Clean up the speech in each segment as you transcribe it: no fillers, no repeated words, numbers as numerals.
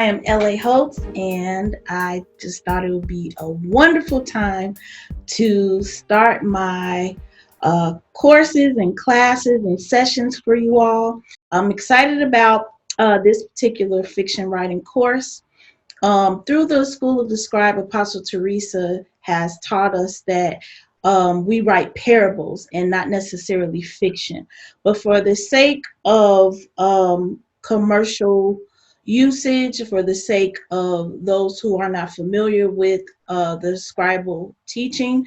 I am LA Holtz, and I just thought it would be a wonderful time to start my courses and classes and sessions for you all. I'm excited about this particular fiction writing course. Through the School of the Scribe, Apostle Teresa has taught us that we write parables and not necessarily fiction. But for the sake of commercial usage, for the sake of those who are not familiar with the scribal teaching,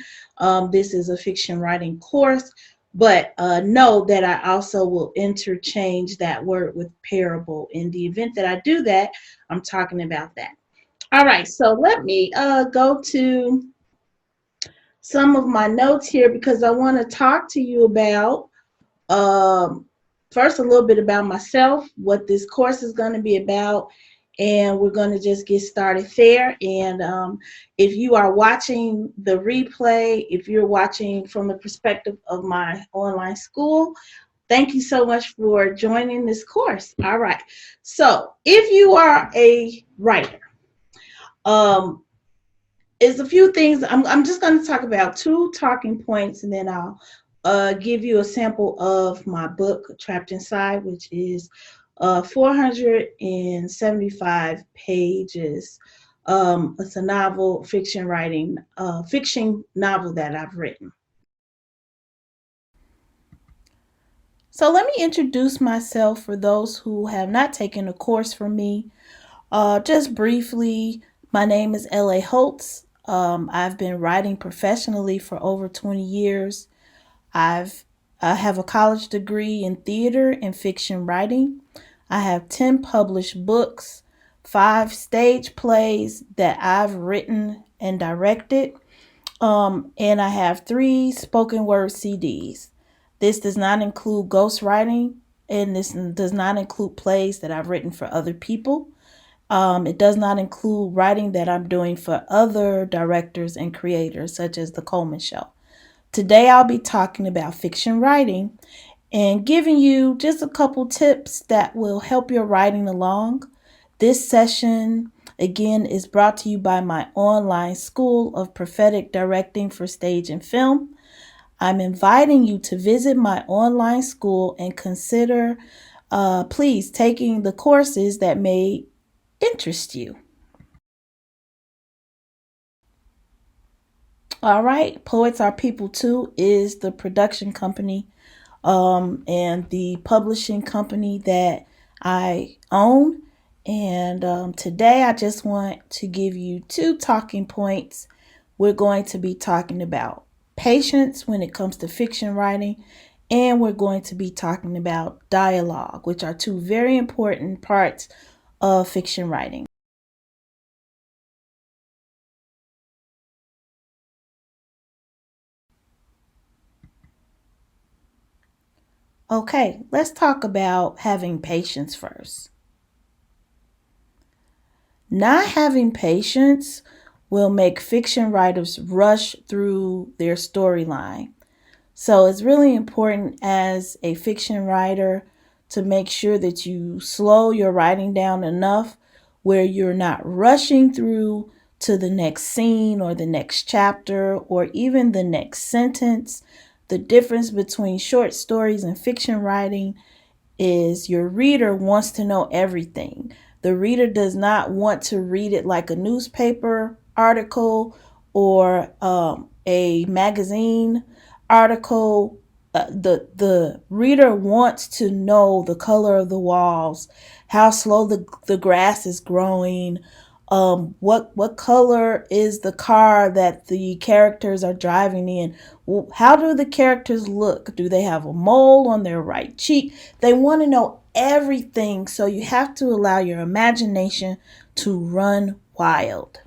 this is a fiction writing course. But know that I also will interchange that word with parable. In the event that I do that, I'm talking about that. All right, so let me go to some of my notes here because I want to talk to you about um, first a little bit about myself, what this course is going to be about, and we're going to just get started there. And if you are watching the replay, if you're watching from the perspective of my online school, thank you so much for joining this course. All right, so if you are a writer, um, is a few things. I'm just going to talk about two talking points, and then I'll give you a sample of my book, Trapped Inside, which is 475 pages. It's a novel, fiction novel that I've written. So let me introduce myself for those who have not taken a course from me. Just briefly, my name is L.A. Holtz. I've been writing professionally for over 20 years. I've I have a college degree in theater and fiction writing. I have 10 published books, 5 stage plays that I've written and directed, and I have 3 spoken word CDs. This does not include ghostwriting, and this does not include plays that I've written for other people. It does not include writing that I'm doing for other directors and creators, such as The Coleman Show. Today, I'll be talking about fiction writing and giving you just a couple tips that will help your writing along. This session, again, is brought to you by my online school of prophetic directing for stage and film. I'm inviting you to visit my online school and consider, please, taking the courses that may interest you. All right, Poets Are People Too is the production company and the publishing company that I own. And today I just want to give you two talking points. We're going to be talking about patience when it comes to fiction writing, and we're going to be talking about dialogue, which are two very important parts of fiction writing. Okay, let's talk about having patience first. Not having patience will make fiction writers rush through their storyline. So it's really important as a fiction writer to make sure that you slow your writing down enough where you're not rushing through to the next scene or the next chapter or even the next sentence. The difference between short stories and fiction writing is your reader wants to know everything. The reader does not want to read it like a newspaper article or a magazine article. The reader wants to know the color of the walls, how slow the grass is growing, what color is the car that the characters are driving in, how do the characters look, do they have a mole on their right cheek. They want to know everything, so you have to allow your imagination to run wild.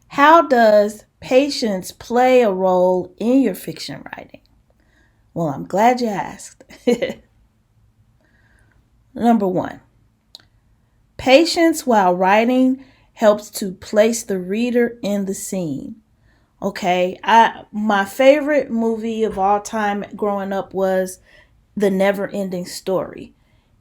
How does patience play a role in your fiction writing? Well, I'm glad you asked. Number one, patience while writing helps to place the reader in the scene. Okay, I my favorite movie of all time growing up was The Never Ending Story.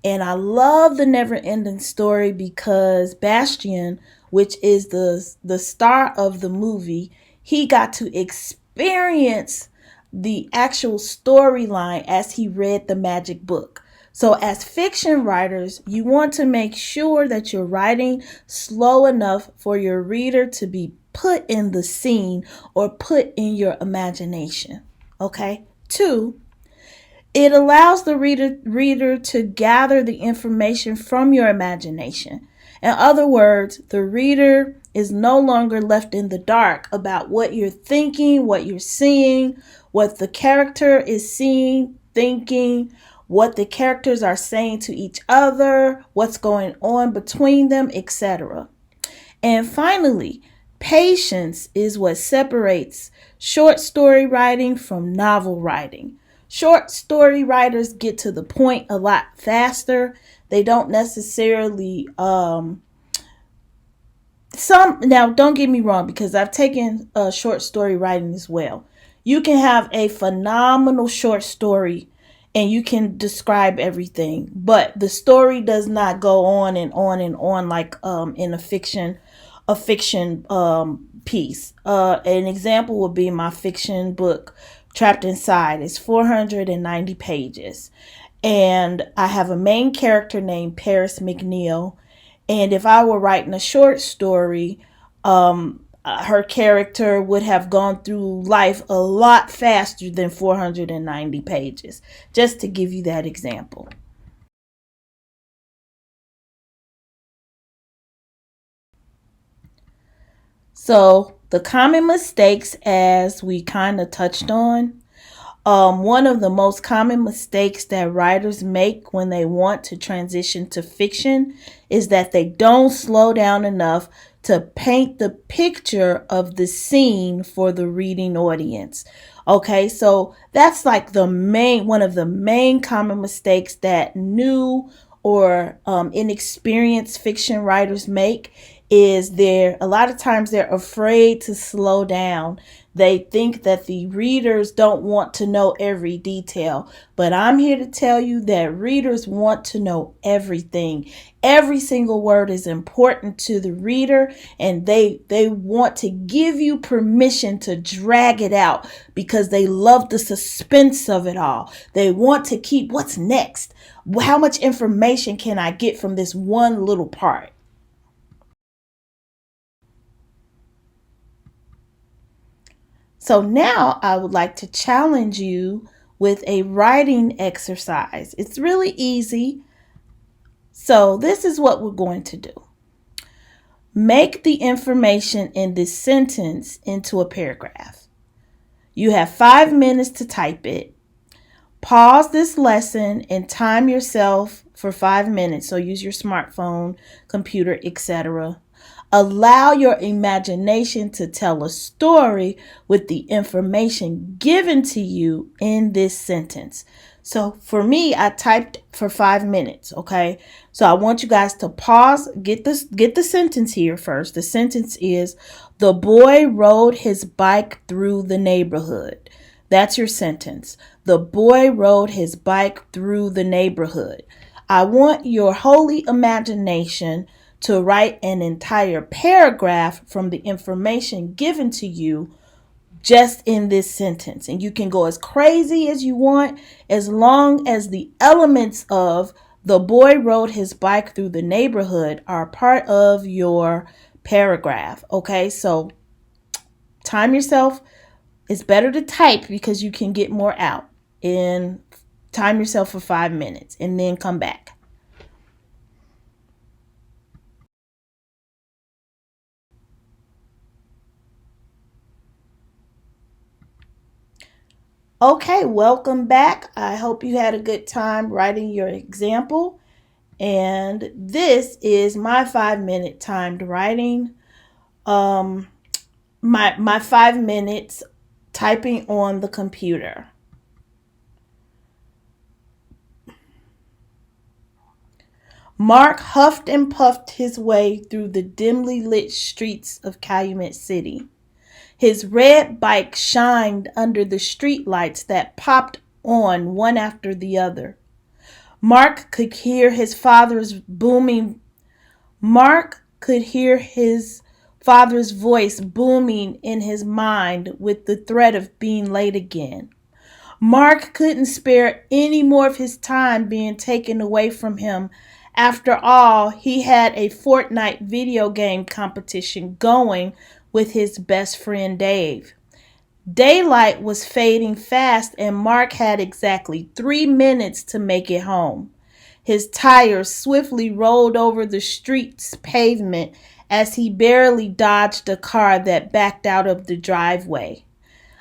And I love The Never Ending Story because Bastian, which is the star of the movie, he got to experience the actual storyline as he read the magic book. So, as fiction writers, you want to make sure that you're writing slow enough for your reader to be put in the scene or put in your imagination. Okay? Two, it allows the reader to gather the information from your imagination. In other words, the reader is no longer left in the dark about what you're thinking, what you're seeing, what the character is seeing, thinking, what the characters are saying to each other, what's going on between them, etc. And finally, patience is what separates short story writing from novel writing. Short story writers get to the point a lot faster. They don't necessarily some now don't get me wrong, because I've taken short story writing as well. You can have a phenomenal short story and you can describe everything, but the story does not go on and on and on like in a fiction piece. An example would be my fiction book Trapped Inside. It's 490 pages, and I have a main character named Paris McNeil. And if I were writing a short story, her character would have gone through life a lot faster than 490 pages, just to give you that example. So, the common mistakes, as we kind of touched on, one of the most common mistakes that writers make when they want to transition to fiction is that they don't slow down enough to paint the picture of the scene for the reading audience. Okay, so that's like one of the main common mistakes that new or inexperienced fiction writers make is a lot of times they're afraid to slow down. They think that the readers don't want to know every detail, but I'm here to tell you that readers want to know everything. Every single word is important to the reader, and they want to give you permission to drag it out because they love the suspense of it all. They want to keep what's next. How much information can I get from this one little part? So now I would like to challenge you with a writing exercise. It's really easy. So this is what we're going to do. Make the information in this sentence into a paragraph. You have 5 minutes to type it. Pause this lesson and time yourself for 5 minutes. So use your smartphone, computer, etc. Allow your imagination to tell a story with the information given to you in this sentence. So for me, I typed for 5 minutes. Okay. So I want you guys to pause, get the sentence here first. The sentence is, the boy rode his bike through the neighborhood. That's your sentence. The boy rode his bike through the neighborhood. I want your holy imagination to write an entire paragraph from the information given to you just in this sentence. And you can go as crazy as you want, as long as the elements of the boy rode his bike through the neighborhood are part of your paragraph. Okay, so time yourself. It's better to type because you can get more out. And time yourself for 5 minutes and then come back. Okay, welcome back. I hope you had a good time writing your example. And this is my 5 minute timed writing. My 5 minutes typing on the computer. Mark huffed and puffed his way through the dimly lit streets of Calumet City. His red bike shined under the streetlights that popped on one after the other. Mark could hear his father's booming Mark could hear his father's voice booming in his mind with the threat of being late again. Mark couldn't spare any more of his time being taken away from him. After all, he had a Fortnite video game competition going with his best friend Dave. Daylight was fading fast, and Mark had exactly 3 minutes to make it home. His tires swiftly rolled over the street's pavement as he barely dodged a car that backed out of the driveway.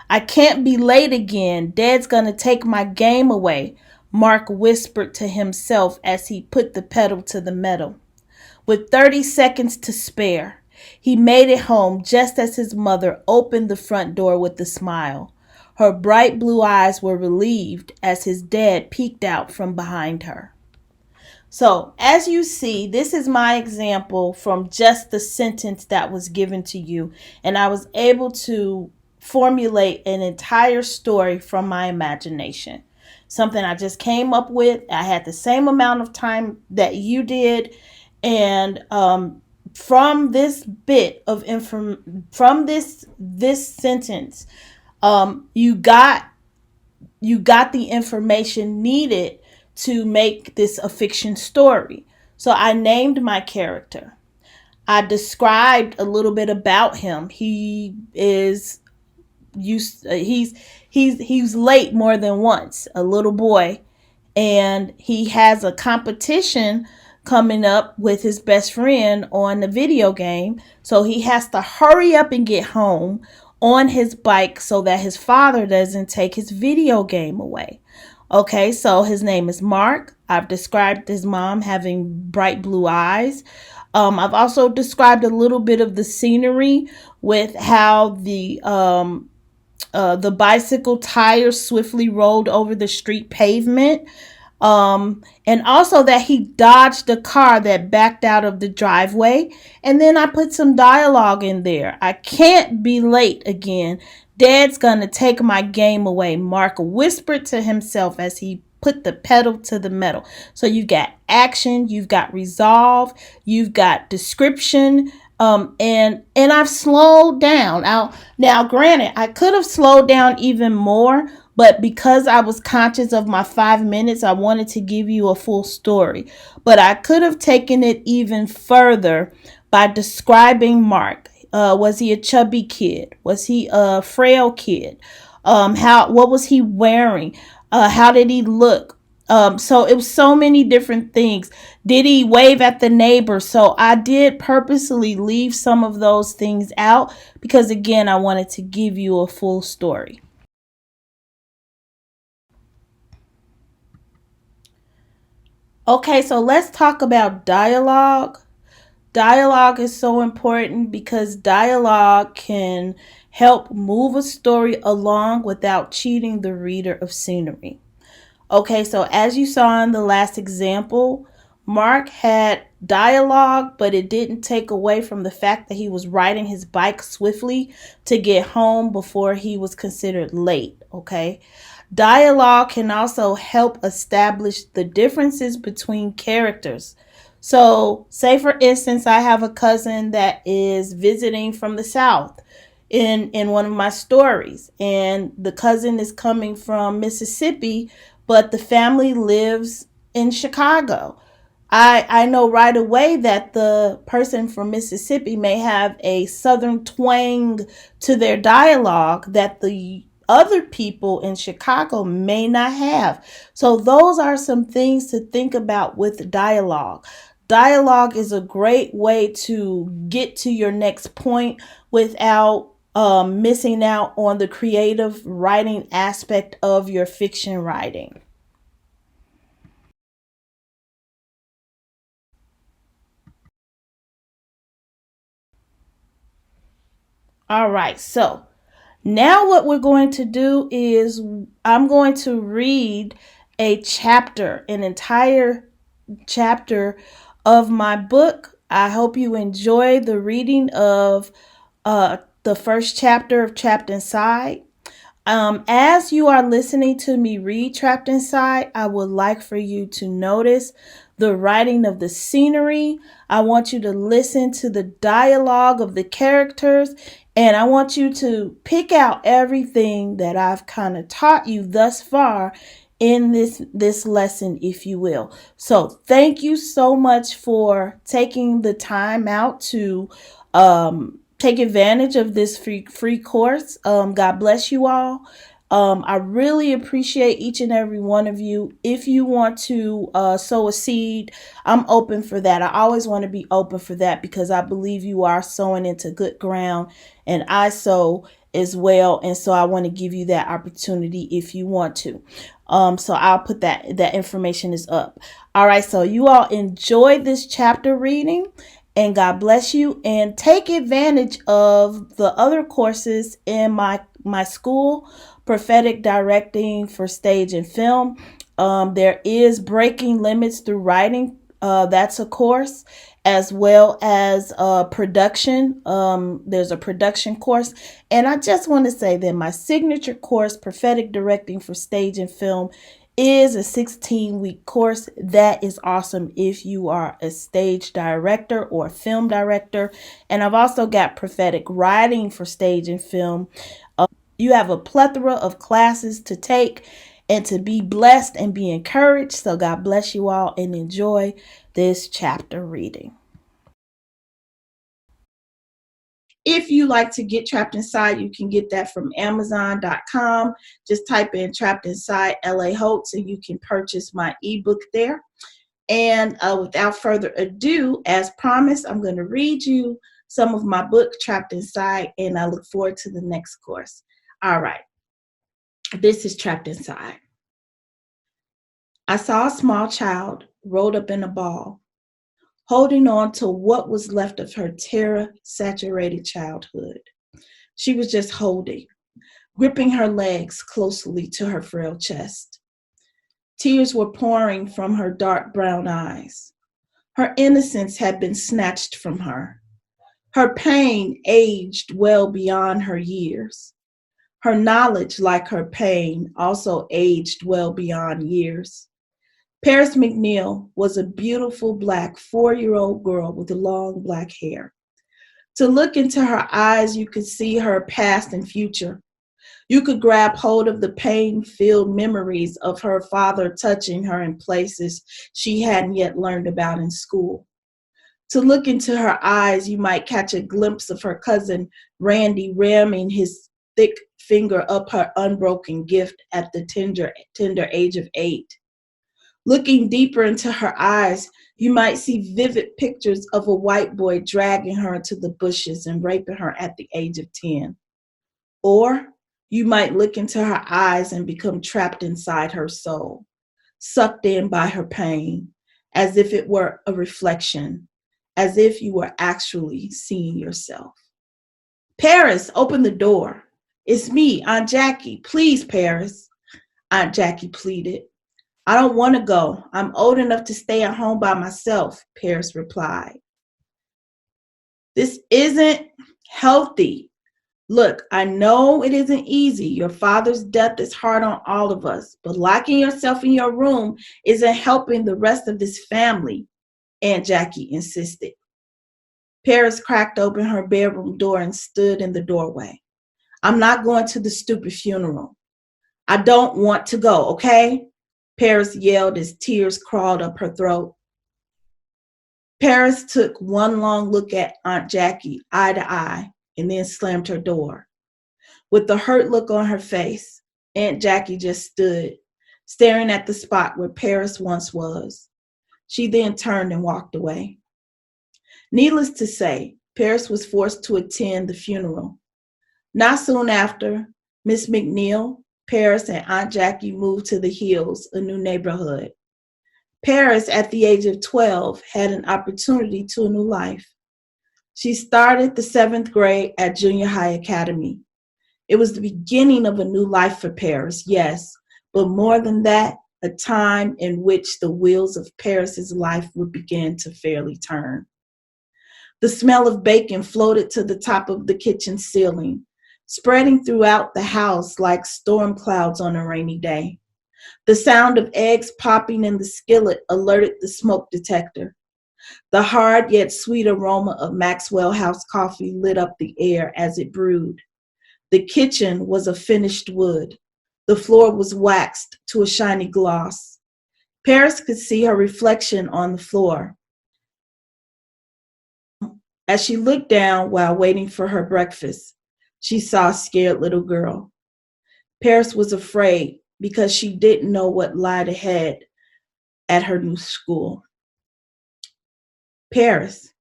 I can't be late again. Dad's gonna take my game away, Mark whispered to himself as he put the pedal to the metal. With 30 seconds to spare, he made it home just as his mother opened the front door with a smile. Her bright blue eyes were relieved as his dad peeked out from behind her. So, as you see, this is my example from just the sentence that was given to you, and I was able to formulate an entire story from my imagination. Something I just came up with. I had the same amount of time that you did, and from this bit of from this sentence, you got the information needed to make this a fiction story. So I named my character. I described a little bit about him. He is used. He's late more than once. A little boy, and he has a competition coming up with his best friend on the video game. So he has to hurry up and get home on his bike so that his father doesn't take his video game away. Okay, so his name is Mark. I've described his mom having bright blue eyes. I've also described a little bit of the scenery with how the bicycle tires swiftly rolled over the street pavement. And also that he dodged a car that backed out of the driveway. And then I put some dialogue in there. I can't be late again. Dad's gonna take my game away, Mark whispered to himself as he put the pedal to the metal. So you've got action, you've got resolve, you've got description, and I've slowed down. Now, granted, I could have slowed down even more, but because I was conscious of my 5 minutes, I wanted to give you a full story. But I could have taken it even further by describing Mark. Was he a chubby kid? Was he a frail kid? What was he wearing? How did he look? So it was so many different things. Did he wave at the neighbor? So I did purposely leave some of those things out because, again, I wanted to give you a full story. Okay, so let's talk about dialogue. Dialogue is so important because dialogue can help move a story along without cheating the reader of scenery. Okay, so as you saw in the last example, Mark had dialogue, but it didn't take away from the fact that he was riding his bike swiftly to get home before he was considered late. Okay, dialogue can also help establish the differences between characters. So, say for instance, I have a cousin that is visiting from the South in one of my stories, and the cousin is coming from Mississippi, but the family lives in Chicago. I know right away that the person from Mississippi may have a southern twang to their dialogue that the other people in Chicago may not have. So those are some things to think about with dialogue. Dialogue is a great way to get to your next point without missing out on the creative writing aspect of your fiction writing. All right, so now what we're going to do is I'm going to read an entire chapter of my book. I hope you enjoy the reading of the first chapter of Trapped Inside. As you are listening to me read Trapped Inside, I would like for you to notice the writing of the scenery. I want you to listen to the dialogue of the characters, and I want you to pick out everything that I've kind of taught you thus far in this lesson, if you will. So thank you so much for taking the time out to take advantage of this free course. God bless you all. I really appreciate each and every one of you. If you want to sow a seed, I'm open for that. I always want to be open for that because I believe you are sowing into good ground, and I sow as well. And so I want to give you that opportunity if you want to. So I'll put that information is up. All right. So you all enjoy this chapter reading, and God bless you, and take advantage of the other courses in my school, Prophetic Directing for Stage and Film. There is Breaking Limits Through Writing. That's a course, as well as production. There's a production course. And I just want to say that my signature course, Prophetic Directing for Stage and Film, is a 16-week course. That is awesome if you are a stage director or a film director. And I've also got Prophetic Writing for Stage and Film. You have a plethora of classes to take and to be blessed and be encouraged. So God bless you all and enjoy this chapter reading. If you like to get Trapped Inside, you can get that from Amazon.com. Just type in Trapped Inside L.A. Holtz and you can purchase my ebook there. And without further ado, as promised, I'm going to read you some of my book, Trapped Inside, and I look forward to the next course. All right. This is Trapped Inside. I saw a small child rolled up in a ball, holding on to what was left of her terror-saturated childhood. She was just holding, gripping her legs closely to her frail chest. Tears were pouring from her dark brown eyes. Her innocence had been snatched from her. Her pain aged well beyond her years. Her knowledge, like her pain, also aged well beyond years. Paris McNeil was a beautiful black 4-year-old girl with long black hair. To look into her eyes, you could see her past and future. You could grab hold of the pain-filled memories of her father touching her in places she hadn't yet learned about in school. To look into her eyes, you might catch a glimpse of her cousin Randy ramming his thick finger up her unbroken gift at the tender age of 8. Looking deeper into her eyes, you might see vivid pictures of a white boy dragging her into the bushes and raping her at the age of 10. Or you might look into her eyes and become trapped inside her soul, sucked in by her pain, as if it were a reflection, as if you were actually seeing yourself. Paris, open the door. It's me, Aunt Jackie. Please, Paris, Aunt Jackie pleaded. I don't want to go. I'm old enough to stay at home by myself, Paris replied. This isn't healthy. Look, I know it isn't easy. Your father's death is hard on all of us, but locking yourself in your room isn't helping the rest of this family, Aunt Jackie insisted. Paris cracked open her bedroom door and stood in the doorway. I'm not going to the stupid funeral. I don't want to go, okay? Paris yelled as tears crawled up her throat. Paris took one long look at Aunt Jackie, eye to eye, and then slammed her door. With the hurt look on her face, Aunt Jackie just stood, staring at the spot where Paris once was. She then turned and walked away. Needless to say, Paris was forced to attend the funeral. Not soon after, Miss McNeil, Paris, and Aunt Jackie moved to the Hills, a new neighborhood. Paris, at the age of 12, had an opportunity to a new life. She started the 7th grade at Junior High Academy. It was the beginning of a new life for Paris, yes, but more than that, a time in which the wheels of Paris's life would begin to fairly turn. The smell of bacon floated to the top of the kitchen ceiling. spreading throughout the house like storm clouds on a rainy day. The sound of eggs popping in the skillet alerted the smoke detector. The hard yet sweet aroma of Maxwell House coffee lit up the air as it brewed. The kitchen was of finished wood. The floor was waxed to a shiny gloss. Paris could see her reflection on the floor as she looked down while waiting for her breakfast. She saw a scared little girl. Paris was afraid because she didn't know what lied ahead at her new school. Paris,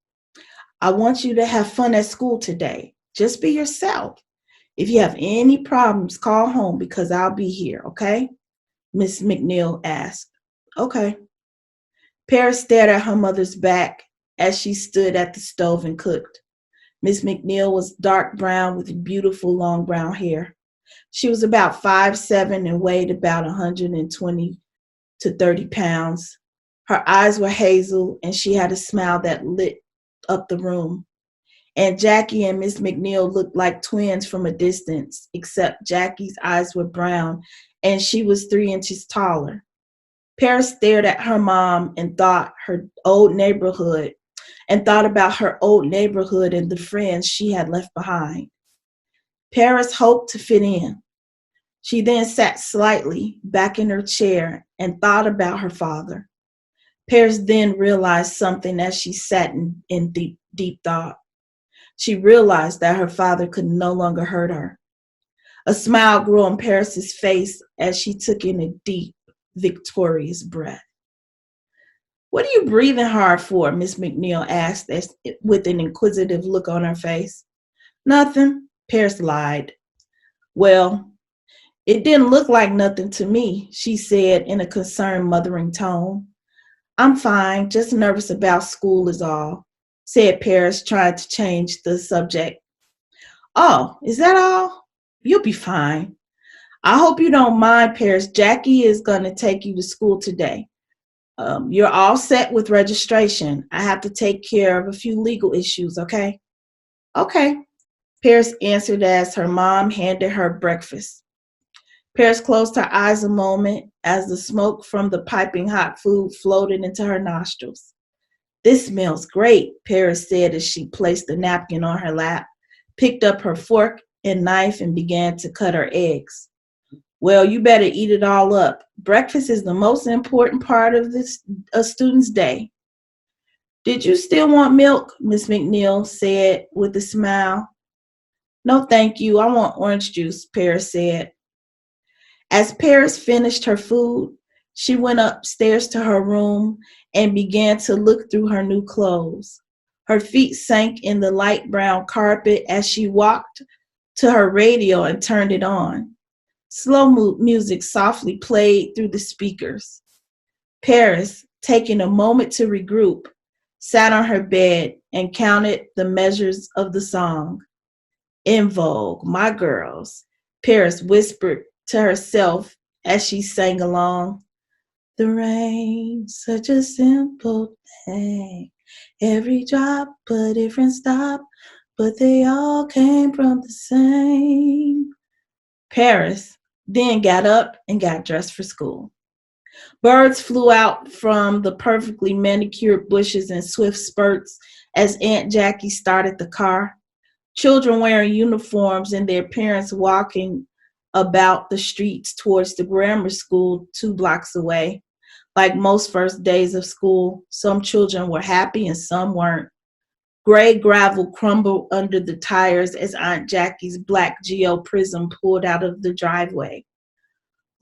I want you to have fun at school today. Just be yourself. If you have any problems, call home because I'll be here, okay? Miss McNeil asked. Okay. Paris stared at her mother's back as she stood at the stove and cooked. Miss McNeil was dark brown with beautiful long brown hair. She was about 5'7" and weighed about 120 to 30 pounds. Her eyes were hazel and she had a smile that lit up the room. Aunt Jackie and Miss McNeil looked like twins from a distance, except Jackie's eyes were brown and she was 3 inches taller. Paris stared at her mom and thought about her old neighborhood and the friends she had left behind. Paris hoped to fit in. She then sat slightly back in her chair and thought about her father. Paris then realized something as she sat in deep thought. She realized that her father could no longer hurt her. A smile grew on Paris's face as she took in a deep, victorious breath. What are you breathing hard for? Miss McNeil asked with an inquisitive look on her face. Nothing, Paris lied. Well, it didn't look like nothing to me, she said in a concerned, mothering tone. I'm fine, just nervous about school is all, said Paris, trying to change the subject. Oh, is that all? You'll be fine. I hope you don't mind, Paris. Jackie is going to take you to school today. You're all set with registration. I have to take care of a few legal issues, okay? Okay, Paris answered as her mom handed her breakfast. Paris closed her eyes a moment as the smoke from the piping hot food floated into her nostrils. This smells great, Paris said as she placed the napkin on her lap, picked up her fork and knife and began to cut her eggs. Well, you better eat it all up. Breakfast is the most important part of a student's day. Did you still want milk? Miss McNeil said with a smile. No, thank you. I want orange juice, Paris said. As Paris finished her food, she went upstairs to her room and began to look through her new clothes. Her feet sank in the light brown carpet as she walked to her radio and turned it on. Slow music softly played through the speakers. Paris, taking a moment to regroup, sat on her bed and counted the measures of the song. En vogue, my girls, Paris whispered to herself as she sang along. The rain, such a simple thing. Every drop, a different stop, but they all came from the same. Paris then got up and got dressed for school. Birds flew out from the perfectly manicured bushes in swift spurts as Aunt Jackie started the car. Children wearing uniforms and their parents walking about the streets towards the grammar school 2 blocks away. Like most first days of school, some children were happy and some weren't. Gray gravel crumbled under the tires as Aunt Jackie's black Geo Prism pulled out of the driveway.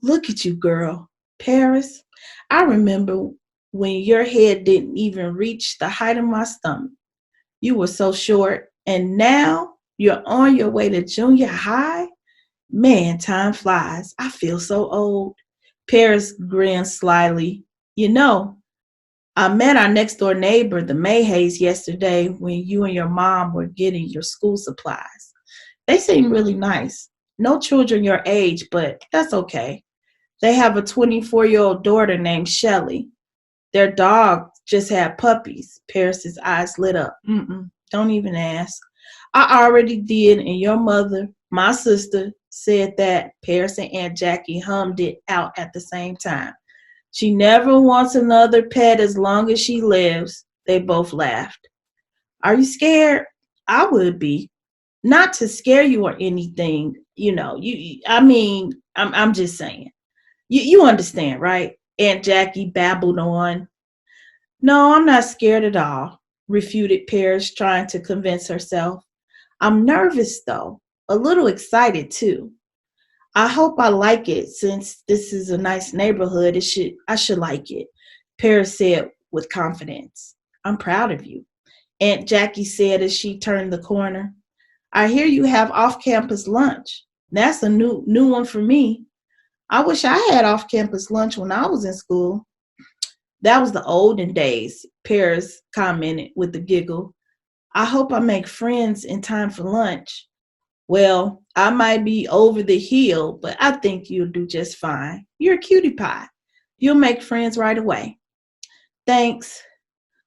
Look at you, girl. Paris, I remember when your head didn't even reach the height of my stomach. You were so short, and now you're on your way to junior high? Man, time flies. I feel so old. Paris grinned slyly. You know, I met our next door neighbor, the Mayhays, yesterday when you and your mom were getting your school supplies. They seem really nice. No children your age, but that's okay. They have a 24-year-old daughter named Shelly. Their dog just had puppies. Paris's eyes lit up. Don't even ask. I already did, and your mother My sister said that. Paris and Aunt Jackie hummed it out at the same time. She never wants another pet as long as she lives. They both laughed. Are you scared? I would be. Not to scare you or anything, I mean, I'm just saying. You understand, right? Aunt Jackie babbled on. No, I'm not scared at all, refuted Paris, trying to convince herself. I'm nervous though, a little excited too. I hope I like it since this is a nice neighborhood. I should like it, Paris said with confidence. I'm proud of you, Aunt Jackie said as she turned the corner. I hear you have off-campus lunch. That's a new one for me. I wish I had off-campus lunch when I was in school. That was the olden days, Paris commented with a giggle. I hope I make friends in time for lunch. Well, I might be over the hill, but I think you'll do just fine. You're a cutie pie. You'll make friends right away. Thanks.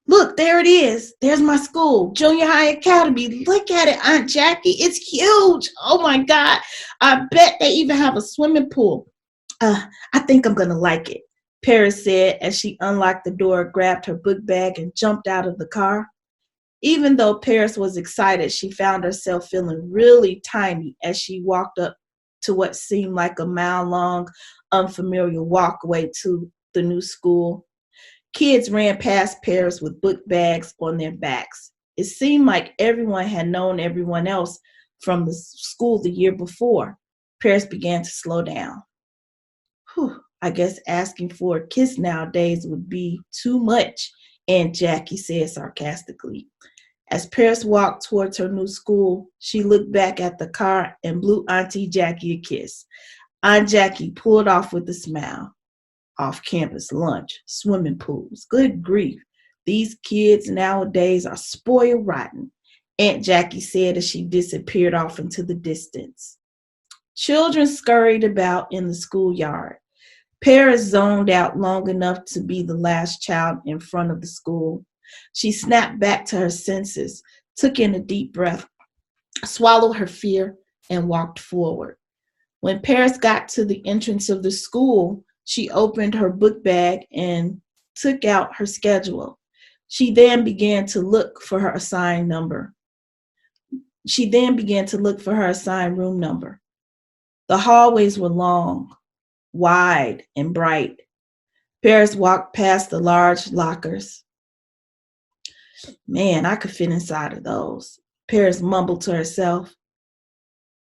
Look, there it is. There's my school, Junior High Academy. Look at it, Aunt Jackie. It's huge. Oh my God. I bet they even have a swimming pool. I think I'm going to like it, Paris said as she unlocked the door, grabbed her book bag, and jumped out of the car. Even though Paris was excited, she found herself feeling really tiny as she walked up to what seemed like a mile long, unfamiliar walkway to the new school. Kids ran past Paris with book bags on their backs. It seemed like everyone had known everyone else from the school the year before. Paris began to slow down. Whew, I guess asking for a kiss nowadays would be too much, Aunt Jackie said sarcastically. As Paris walked towards her new school, she looked back at the car and blew Auntie Jackie a kiss. Aunt Jackie pulled off with a smile. Off-campus lunch, swimming pools. Good grief. These kids nowadays are spoiled rotten, Aunt Jackie said as she disappeared off into the distance. Children scurried about in the schoolyard. Paris zoned out long enough to be the last child in front of the school. She snapped back to her senses, took in a deep breath, swallowed her fear, and walked forward. When Paris got to the entrance of the school, she opened her book bag and took out her schedule. She then began to look for her assigned number. She then began to look for her assigned room number. The hallways were long, wide, and bright. Paris walked past the large lockers. Man, I could fit inside of those, Paris mumbled to herself.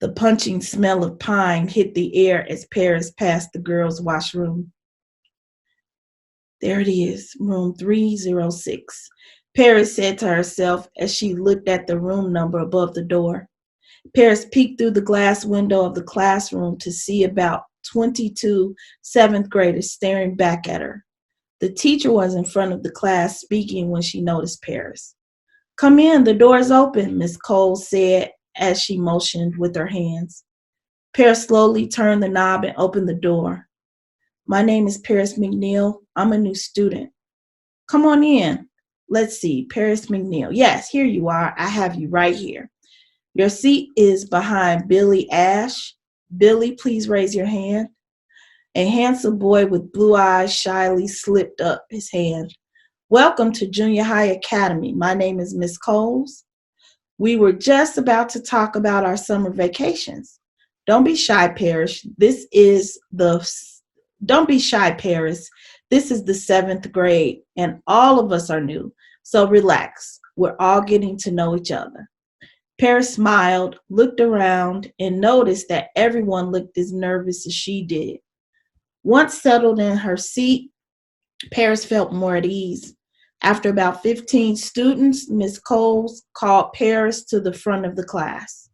The punching smell of pine hit the air as Paris passed the girls' washroom. There it is, room 306, Paris said to herself as she looked at the room number above the door. Paris peeked through the glass window of the classroom to see about 22 seventh graders staring back at her. The teacher was in front of the class speaking when she noticed Paris. Come in, the door is open, Miss Cole said as she motioned with her hands. Paris slowly turned the knob and opened the door. My name is Paris McNeil. I'm a new student. Come on in. Let's see, Paris McNeil. Yes, here you are. I have you right here. Your seat is behind Billy Ash. Billy, please raise your hand. A handsome boy with blue eyes shyly slipped up his hand. Welcome to Junior High Academy. My name is Miss Coles. We were just about to talk about our summer vacations. Don't be shy, Paris. Don't be shy, Paris. This is the seventh grade, and all of us are new. So relax. We're all getting to know each other. Paris smiled, looked around, and noticed that everyone looked as nervous as she did. Once settled in her seat, Paris felt more at ease. After about 15 students, Miss Coles called Paris to the front of the class.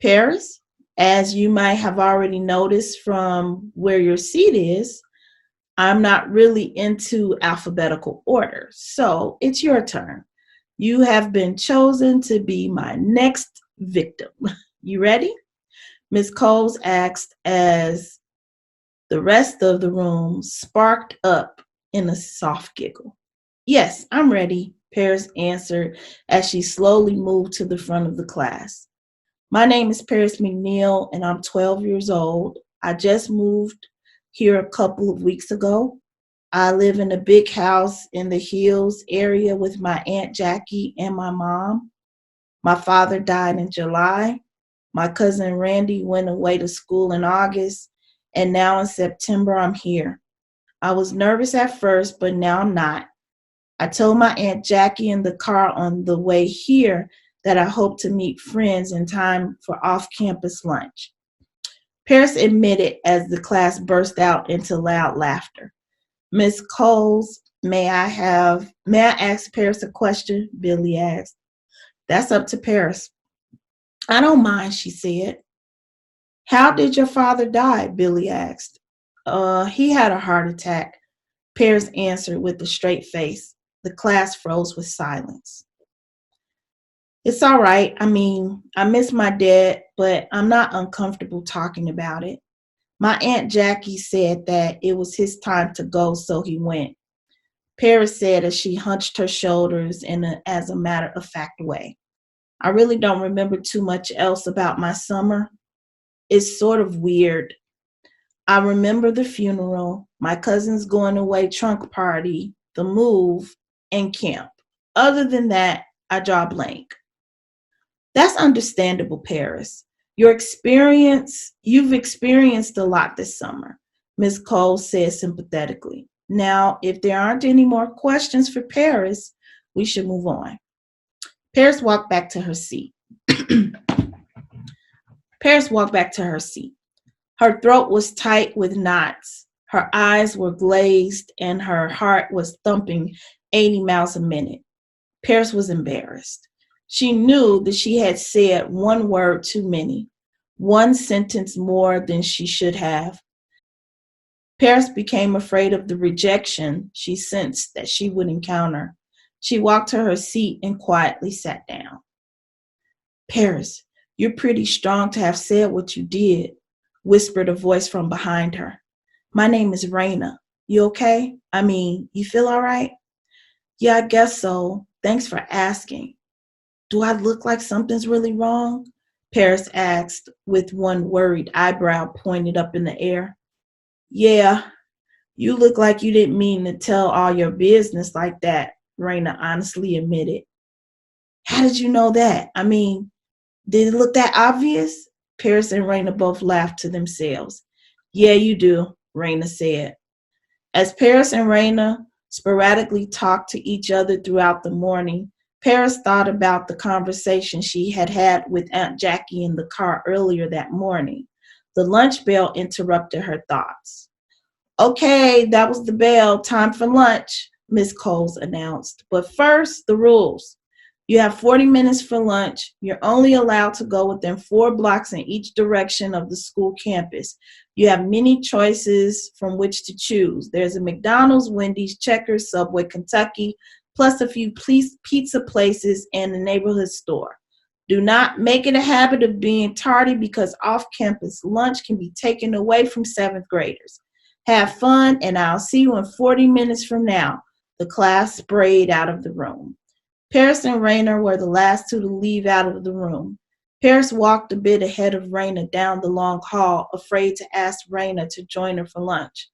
Paris, as you might have already noticed from where your seat is, I'm not really into alphabetical order, so it's your turn. You have been chosen to be my next victim. You ready? Miss Coles asked as the rest of the room sparked up in a soft giggle. Yes, I'm ready, Paris answered as she slowly moved to the front of the class. My name is Paris McNeil, and I'm 12 years old. I just moved here a couple of weeks ago. I live in a big house in the Hills area with my Aunt Jackie and my mom. My father died in July. My cousin Randy went away to school in August, and now in September I'm here. I was nervous at first, but now I'm not. I told my Aunt Jackie in the car on the way here that I hope to meet friends in time for off campus lunch. Paris admitted as the class burst out into loud laughter. Miss Coles, may I ask Paris a question? Billy asked. That's up to Paris. I don't mind, she said. How did your father die? Billy asked. He had a heart attack, Paris answered with a straight face. The class froze with silence. It's all right. I mean, I miss my dad, but I'm not uncomfortable talking about it. My Aunt Jackie said that it was his time to go, so he went. Paris said as she hunched her shoulders as a matter of fact way. I really don't remember too much else about my summer. It's sort of weird. I remember the funeral, my cousin's going away trunk party, the move, and camp. Other than that, I draw a blank. That's understandable, Paris. You've experienced a lot this summer, Miss Cole said sympathetically. Now, if there aren't any more questions for Paris, we should move on. Paris walked back to her seat. Paris walked back to her seat. Her throat was tight with knots. Her eyes were glazed and her heart was thumping 80 miles a minute. Paris was embarrassed. She knew that she had said one word too many, one sentence more than she should have. Paris became afraid of the rejection she sensed that she would encounter. She walked to her seat and quietly sat down. Paris, you're pretty strong to have said what you did, whispered a voice from behind her. My name is Raina. You okay? I mean, you feel all right? Yeah, I guess so. Thanks for asking. Do I look like something's really wrong? Paris asked with one worried eyebrow pointed up in the air. Yeah, you look like you didn't mean to tell all your business like that, Raina honestly admitted. How did you know that? I mean, did it look that obvious? Paris and Raina both laughed to themselves. Yeah, you do, Raina said. As Paris and Raina sporadically talked to each other throughout the morning, Paris thought about the conversation she had had with Aunt Jackie in the car earlier that morning. The lunch bell interrupted her thoughts. Okay, that was the bell. Time for lunch, Miss Coles announced. But first, the rules. You have 40 minutes for lunch. You're only allowed to go within 4 blocks in each direction of the school campus. You have many choices from which to choose. There's a McDonald's, Wendy's, Checkers, Subway, Kentucky, plus a few pizza places and a neighborhood store. Do not make it a habit of being tardy because off-campus lunch can be taken away from 7th graders. Have fun, and I'll see you in 40 minutes from now. The class sprayed out of the room. Paris and Raina were the last two to leave out of the room. Paris walked a bit ahead of Raina down the long hall, afraid to ask Raina to join her for lunch.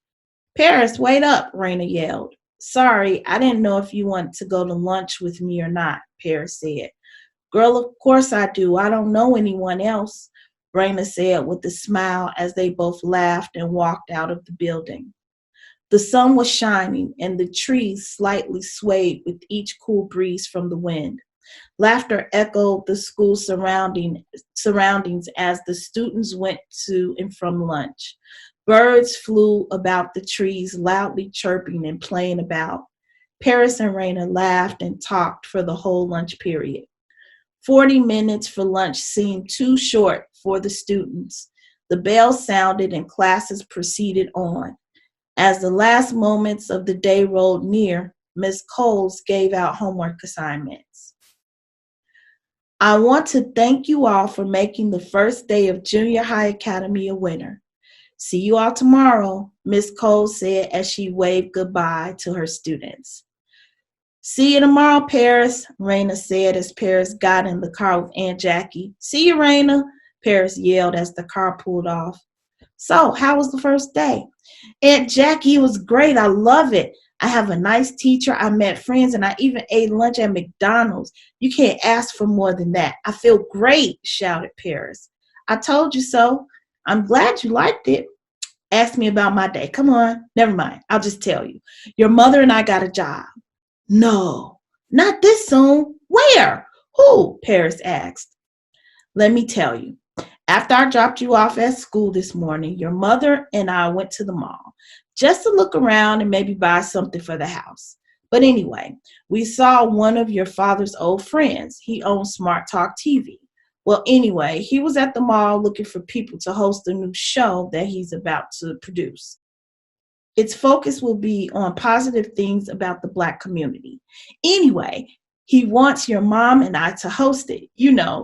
Paris, wait up, Raina yelled. Sorry, I didn't know if you wanted to go to lunch with me or not, Paris said. Girl, of course I do. I don't know anyone else, Raina said with a smile as they both laughed and walked out of the building. The sun was shining and the trees slightly swayed with each cool breeze from the wind. Laughter echoed the school surroundings as the students went to and from lunch. Birds flew about the trees, loudly chirping and playing about. Paris and Raina laughed and talked for the whole lunch period. 40 minutes for lunch seemed too short for the students. The bell sounded and classes proceeded on. As the last moments of the day rolled near, Ms. Coles gave out homework assignments. I want to thank you all for making the first day of Junior High Academy a winner. See you all tomorrow, Ms. Coles said as she waved goodbye to her students. See you tomorrow, Paris, Raina said as Paris got in the car with Aunt Jackie. See you, Raina, Paris yelled as the car pulled off. So, how was the first day? Aunt Jackie, it was great. I love it. I have a nice teacher. I met friends and I even ate lunch at McDonald's. You can't ask for more than that. I feel great, shouted Paris. I told you so. I'm glad you liked it. Ask me about my day. Come on. Never mind. I'll just tell you. Your mother and I got a job. No, not this soon. Where? Who? Paris asked. Let me tell you. After I dropped you off at school this morning, your mother and I went to the mall just to look around and maybe buy something for the house. But anyway, we saw one of your father's old friends. He owns Smart Talk TV. Well, anyway, he was at the mall looking for people to host a new show that he's about to produce. Its focus will be on positive things about the Black community. Anyway, he wants your mom and I to host it,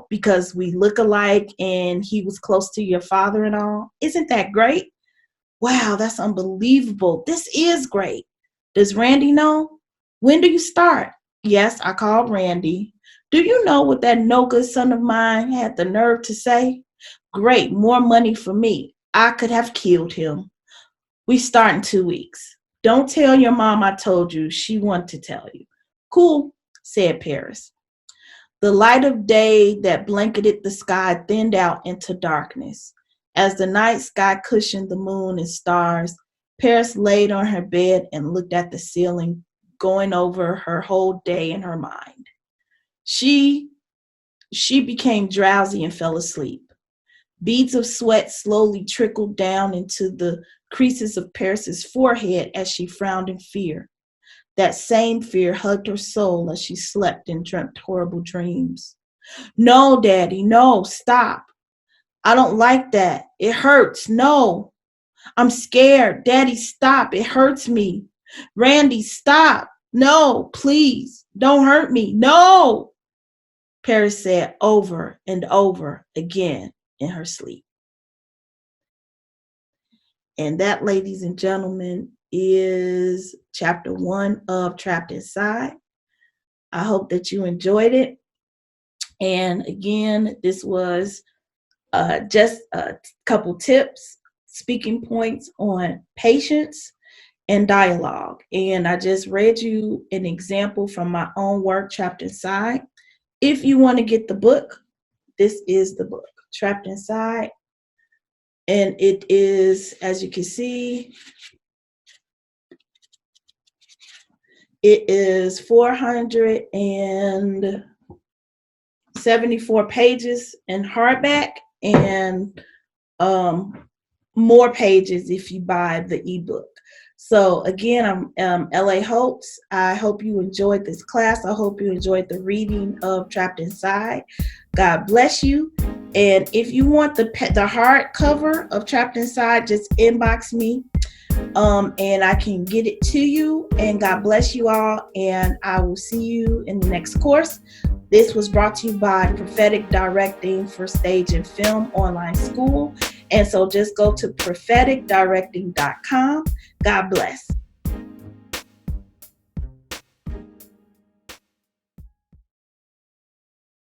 because we look alike and he was close to your father and all. Isn't that great? Wow, that's unbelievable. This is great. Does Randy know? When do you start? Yes, I called Randy. Do you know what that no good son of mine had the nerve to say? Great, more money for me. I could have killed him. We start in 2 weeks. Don't tell your mom I told you. She wanted to tell you. Cool, said Paris. The light of day that blanketed the sky thinned out into darkness. As the night sky cushioned the moon and stars, Paris laid on her bed and looked at the ceiling, going over her whole day in her mind. She became drowsy and fell asleep. Beads of sweat slowly trickled down into the creases of Paris's forehead as she frowned in fear. That same fear hugged her soul as she slept and dreamt horrible dreams. No, Daddy, no, stop. I don't like that. It hurts. No, I'm scared. Daddy, stop. It hurts me. Randy, stop. No, please, don't hurt me. No, Paris said over and over again in her sleep. And that, ladies and gentlemen, is chapter 1 of Trapped Inside. I hope that you enjoyed it. And again, this was just a couple tips, speaking points on patience and dialogue. And I just read you an example from my own work, Trapped Inside. If you want to get the book, this is the book, Trapped Inside. And it is, as you can see, it is 474 pages in hardback and more pages if you buy the ebook. So again, I'm L.A. Hopes. I hope you enjoyed this class. I hope you enjoyed the reading of Trapped Inside. God bless you. And if you want the hardcover of Trapped Inside, just inbox me and I can get it to you. And God bless you all. And I will see you in the next course. This was brought to you by Prophetic Directing for Stage and Film Online School. And so just go to propheticdirecting.com. God bless.